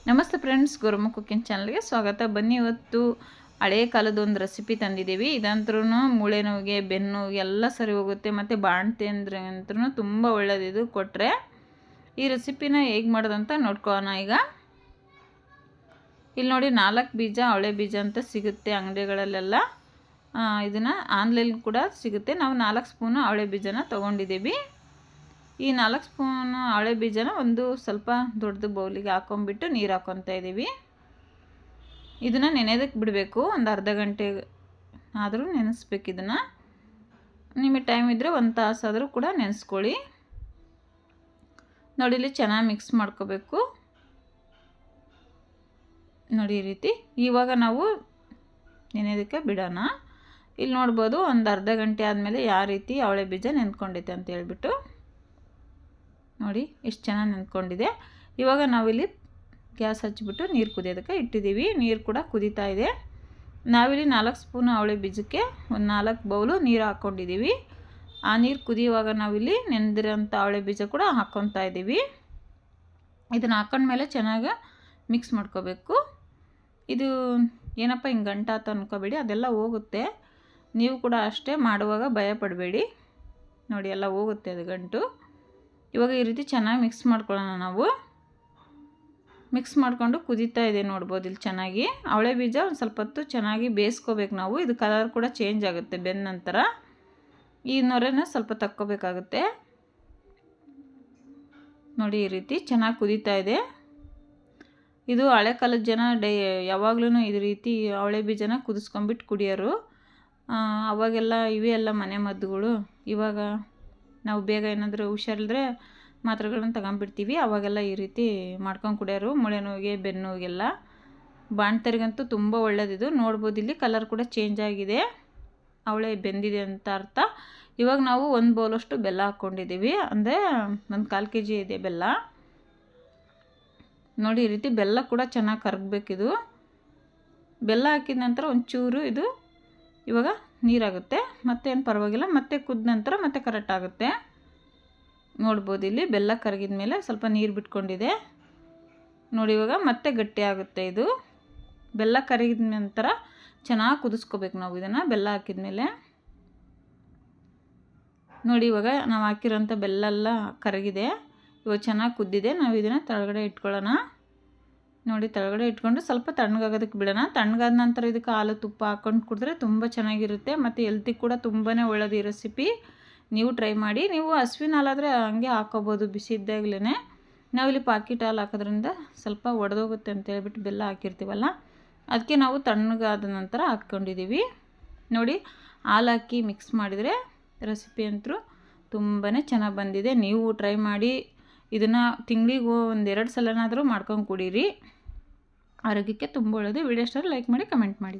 ನಮಸ್ತೆ friends, ಗುರುಮುಖ cooking ಚಾನಲ್ಗೆ ಸ್ವಾಗತ. ಬನ್ನಿ, ಇವತ್ತು ಹಳೆ ಕಾಲದ ಒಂದು ರೆಸಿಪಿ ತಂದಿದ್ದೀವಿ. ಇದಂದ್ರೂ ಮೂಳೆ ನೋವಿಗೆ, ಬೆನ್ನು ನೋವಿಗೆ ಎಲ್ಲ ಸರಿ ಹೋಗುತ್ತೆ. ಮತ್ತು ಬಾಣ್ತಿ ಅಂದ್ರೂ ತುಂಬ ಒಳ್ಳೆಯದಿದು ಕೊಟ್ಟರೆ. ಈ ರೆಸಿಪಿನ ಹೇಗೆ ಮಾಡೋದಂತ ನೋಡ್ಕೊಳ್ಳೋಣ. ಈಗ ಇಲ್ಲಿ ನೋಡಿ, 4 ಬೀಜ ಅವಳೆ ಬೀಜ ಅಂತ ಸಿಗುತ್ತೆ ಅಂಗಡಿಗಳಲ್ಲೆಲ್ಲ. ಇದನ್ನು ಆನ್ಲೈನ್ ಕೂಡ ಸಿಗುತ್ತೆ. ನಾವು 4 ಸ್ಪೂನು ಅವಳೆ ಬೀಜನ ತೊಗೊಂಡಿದ್ದೀವಿ. ಈ 4 ಸ್ಪೂನು ಅವಳೆ ಬೀಜನ ಒಂದು ಸ್ವಲ್ಪ ದೊಡ್ಡದು ಬೌಲಿಗೆ ಹಾಕೊಂಡ್ಬಿಟ್ಟು ನೀರು ಹಾಕ್ಕೊತಾ ಇದ್ದೀವಿ. ಇದನ್ನು ನೆನೆಯೋದಕ್ಕೆ ಬಿಡಬೇಕು. ಒಂದು ಅರ್ಧ ಗಂಟೆ ಆದರೂ ನೆನೆಸ್ಬೇಕು. ಇದನ್ನು ನಿಮಗೆ ಟೈಮ್ ಇದ್ದರೆ 1 ತಾಸಾದರೂ ಕೂಡ ನೆನೆಸ್ಕೊಳ್ಳಿ. ನೋಡಿ, ಇಲ್ಲಿ ಚೆನ್ನಾಗಿ ಮಿಕ್ಸ್ ಮಾಡ್ಕೋಬೇಕು. ನೋಡಿ ಈ ರೀತಿ. ಇವಾಗ ನಾವು ನೆನೆಯೋದಕ್ಕೆ ಬಿಡೋಣ. ಇಲ್ಲಿ ನೋಡ್ಬೋದು, ಒಂದು ಅರ್ಧ ಗಂಟೆ ಆದಮೇಲೆ ಯಾವ ರೀತಿ ಅವಳೆ ಬೀಜ ನೆಂದ್ಕೊಂಡೈತೆ ಅಂತ ಹೇಳ್ಬಿಟ್ಟು. ನೋಡಿ ಎಷ್ಟು ಚೆನ್ನಾಗಿ ನೆಂದ್ಕೊಂಡಿದೆ. ಇವಾಗ ನಾವಿಲ್ಲಿ ಗ್ಯಾಸ್ ಹಚ್ಚಿಬಿಟ್ಟು ನೀರು ಕುದಿಯೋದಕ್ಕೆ ಇಟ್ಟಿದ್ದೀವಿ. ನೀರು ಕೂಡ ಕುದೀತಾ ಇದೆ. ನಾವಿಲ್ಲಿ 4 ಸ್ಪೂನು ಅವಳೆ ಬೀಜಕ್ಕೆ ಒಂದು 4 ಬೌಲು ನೀರು ಹಾಕ್ಕೊಂಡಿದ್ದೀವಿ. ಆ ನೀರು ಕುದಿಯುವಾಗ ನಾವಿಲ್ಲಿ ನೆನೆದಿರೋಂಥ ಅವಳೆ ಬೀಜ ಕೂಡ ಹಾಕ್ಕೊತಾ ಇದ್ದೀವಿ. ಇದನ್ನು ಹಾಕೊಂಡ್ಮೇಲೆ ಚೆನ್ನಾಗಿ ಮಿಕ್ಸ್ ಮಾಡ್ಕೋಬೇಕು. ಇದು ಏನಪ್ಪ ಹಿಂಗೆ ಗಂಟಾತ ಅನ್ಕೋಬೇಡಿ, ಅದೆಲ್ಲ ಹೋಗುತ್ತೆ. ನೀವು ಕೂಡ ಅಷ್ಟೇ ಮಾಡುವಾಗ ಭಯ ಪಡಬೇಡಿ. ನೋಡಿ, ಎಲ್ಲ ಹೋಗುತ್ತೆ ಅದು ಗಂಟು. ಇವಾಗ ಈ ರೀತಿ ಚೆನ್ನಾಗಿ ಮಿಕ್ಸ್ ಮಾಡ್ಕೊಳ್ಳೋಣ. ನಾವು ಮಿಕ್ಸ್ ಮಾಡಿಕೊಂಡು ಕುದೀತಾ ಇದೆ ನೋಡ್ಬೋದು ಇಲ್ಲಿ ಚೆನ್ನಾಗಿ. ಅವಳೆ ಬೀಜ ಒಂದು ಸ್ವಲ್ಪ ಹೊತ್ತು ಚೆನ್ನಾಗಿ ಬೇಯಿಸ್ಕೋಬೇಕು ನಾವು. ಇದು ಕಲರ್ ಕೂಡ ಚೇಂಜ್ ಆಗುತ್ತೆ ಬೆಂದ ನಂತರ. ಈ ನೊರೆನ ಸ್ವಲ್ಪ ತಕ್ಕೋಬೇಕಾಗುತ್ತೆ. ನೋಡಿ ಈ ರೀತಿ ಚೆನ್ನಾಗಿ ಕುದೀತಾ ಇದೆ. ಇದು ಹಳೆ ಕಾಲದ ಜನ ಯಾವಾಗ್ಲೂ ಈ ರೀತಿ ಅವಳೆ ಬೀಜನ ಕುದಿಸ್ಕೊಂಬಿಟ್ಟು ಕುಡಿಯೋರು. ಅವಾಗೆಲ್ಲ ಇವೇ ಎಲ್ಲ ಮನೆ ಮದ್ದುಗಳು. ಇವಾಗ ನಾವು ಬೇಗ ಏನಾದರೂ ಹುಷಾರಿಲ್ಲದ್ರೆ ಮಾತ್ರೆಗಳನ್ನ ತಗೊಂಡ್ಬಿಡ್ತೀವಿ. ಅವಾಗೆಲ್ಲ ಈ ರೀತಿ ಮಾಡ್ಕೊಂಡು ಕುಡಿಯೋರು. ಮೂಳೆ ನೋವಿಗೆ, ಬೆನ್ನು ನೋವಿಗೆಲ್ಲ. ಬಾಣ್ತರಿಗಂತೂ ತುಂಬ ಒಳ್ಳೆಯದಿದು. ನೋಡ್ಬೋದು, ಇಲ್ಲಿ ಕಲರ್ ಕೂಡ ಚೇಂಜ್ ಆಗಿದೆ. ಅವಳೆ ಬೆಂದಿದೆ ಅಂತ ಅರ್ಥ. ಇವಾಗ ನಾವು 1 ಬೌಲಷ್ಟು ಬೆಲ್ಲ ಹಾಕ್ಕೊಂಡಿದ್ದೀವಿ. ಅಂದರೆ 1/4 kg ಇದೆ ಬೆಲ್ಲ. ನೋಡಿ ಈ ರೀತಿ ಬೆಲ್ಲ ಕೂಡ ಚೆನ್ನಾಗಿ ಕರಗಬೇಕಿದು. ಬೆಲ್ಲ ಹಾಕಿದ ನಂತರ ಒಂಚೂರು ಇದು ಇವಾಗ ನೀರಾಗುತ್ತೆ. ಮತ್ತೇನು ಪರವಾಗಿಲ್ಲ. ಮತ್ತೆ ಕುದ್ದ ನಂತರ ಮತ್ತೆ ಕರೆಕ್ಟ್ ಆಗುತ್ತೆ. ನೋಡ್ಬೋದು, ಇಲ್ಲಿ ಬೆಲ್ಲ ಕರಗಿದ ಮೇಲೆ ಸ್ವಲ್ಪ ನೀರು ಬಿಟ್ಕೊಂಡಿದೆ. ನೋಡಿ, ಇವಾಗ ಮತ್ತೆ ಗಟ್ಟಿ ಆಗುತ್ತೆ ಇದು. ಬೆಲ್ಲ ಕರಗಿದ ನಂತರ ಚೆನ್ನಾಗಿ ಕುದಿಸ್ಕೋಬೇಕು ನಾವು ಇದನ್ನು. ಬೆಲ್ಲ ಹಾಕಿದ ಮೇಲೆ ನೋಡಿ, ಇವಾಗ ನಾವು ಹಾಕಿರೋಂಥ ಬೆಲ್ಲ ಎಲ್ಲ ಕರಗಿದೆ. ಇವಾಗ ಚೆನ್ನಾಗಿ ಕುದ್ದಿದೆ. ನಾವು ಇದನ್ನು ಕೆಳಗಡೆ ಇಟ್ಕೊಳ್ಳೋಣ. ನೋಡಿ, ಕೆಳಗಡೆ ಇಟ್ಕೊಂಡು ಸ್ವಲ್ಪ ತಣ್ಣಗಾಗೋದಕ್ಕೆ ಬಿಡೋಣ. ತಣ್ಣಗಾದ ನಂತರ ಇದಕ್ಕೆ ಹಾಲು ತುಪ್ಪ ಹಾಕ್ಕೊಂಡು ಕುಡಿದ್ರೆ ತುಂಬ ಚೆನ್ನಾಗಿರುತ್ತೆ. ಮತ್ತು ಹೆಲ್ತಿಗೆ ಕೂಡ ತುಂಬಾ ಒಳ್ಳೆಯದು ಈ ರೆಸಿಪಿ. ನೀವು ಟ್ರೈ ಮಾಡಿ. ನೀವು ಹಸುವಿನ ಹಾಲಾದರೆ ಹಂಗೆ ಹಾಕ್ಕೋಬೋದು ಬಿಸಿ ಇದ್ದಾಗಲೇ. ನಾವಿಲ್ಲಿ ಪಾಕಿಟ್ ಹಾಲು ಹಾಕೋದ್ರಿಂದ ಸ್ವಲ್ಪ ಒಡೆದೋಗುತ್ತೆ ಅಂತ ಹೇಳ್ಬಿಟ್ಟು ಬೆಲ್ಲ ಹಾಕಿರ್ತೀವಲ್ಲ, ಅದಕ್ಕೆ ನಾವು ತಣ್ಣಗಾದ ನಂತರ ಹಾಕ್ಕೊಂಡಿದ್ದೀವಿ. ನೋಡಿ, ಹಾಲು ಹಾಕಿ ಮಿಕ್ಸ್ ಮಾಡಿದರೆ ರೆಸಿಪಿ ಅಂತೂ ತುಂಬಾ ಚೆನ್ನಾಗಿ ಬಂದಿದೆ. ನೀವು ಟ್ರೈ ಮಾಡಿ. ಇದನ್ನು ತಿಂಗಳಿಗೆ 1-2 ಸಲನಾದರೂ ಮಾಡ್ಕೊಂಡು ಕುಡೀರಿ. ಆರೋಗ್ಯಕ್ಕೆ ತುಂಬ ಒಳ್ಳೆಯದು. ವಿಡಿಯೋ ಇಷ್ಟ ಲೈಕ್ ಮಾಡಿ, ಕಮೆಂಟ್ ಮಾಡಿ.